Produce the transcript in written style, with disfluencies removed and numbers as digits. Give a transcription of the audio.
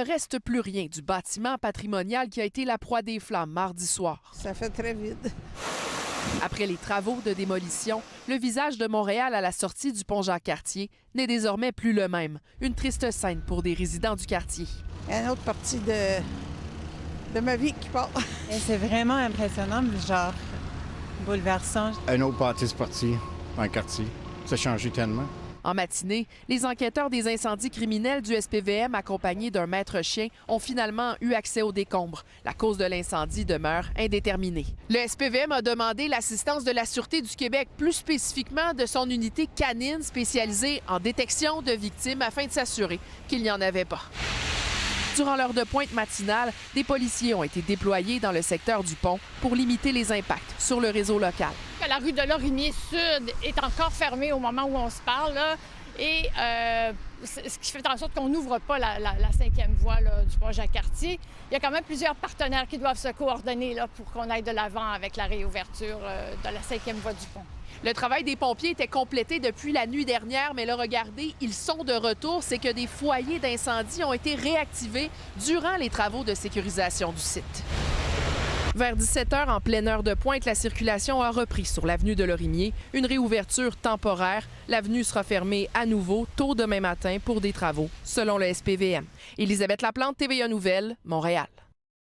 ne reste plus rien du bâtiment patrimonial qui a été la proie des flammes mardi soir. Ça fait très vide. Après les travaux de démolition, le visage de Montréal à la sortie du pont Jacques-Cartier n'est désormais plus le même. Une triste scène pour des résidents du quartier. Il y a une autre partie de ma vie qui part. C'est vraiment impressionnant, genre bouleversant. Un autre bâtisse parti dans le quartier. Ça a changé tellement. En matinée, les enquêteurs des incendies criminels du SPVM, accompagnés d'un maître-chien, ont finalement eu accès aux décombres. La cause de l'incendie demeure indéterminée. Le SPVM a demandé l'assistance de la Sûreté du Québec, plus spécifiquement de son unité canine spécialisée en détection de victimes, afin de s'assurer qu'il n'y en avait pas. Durant l'heure de pointe matinale, des policiers ont été déployés dans le secteur du pont pour limiter les impacts sur le réseau local. La rue de Lorimier Sud est encore fermée au moment où on se parle, là, et ce qui fait en sorte qu'on n'ouvre pas la 5e voie là, du pont Jacques-Cartier. Il y a quand même plusieurs partenaires qui doivent se coordonner là, pour qu'on aille de l'avant avec la réouverture de la 5e voie du pont. Le travail des pompiers était complété depuis la nuit dernière, mais là, regardez, ils sont de retour. C'est que des foyers d'incendie ont été réactivés durant les travaux de sécurisation du site. Vers 17 h, en pleine heure de pointe, la circulation a repris sur l'avenue de Lorimier. Une réouverture temporaire. L'avenue sera fermée à nouveau tôt demain matin pour des travaux, selon le SPVM. Élisabeth Laplante, TVA Nouvelles, Montréal.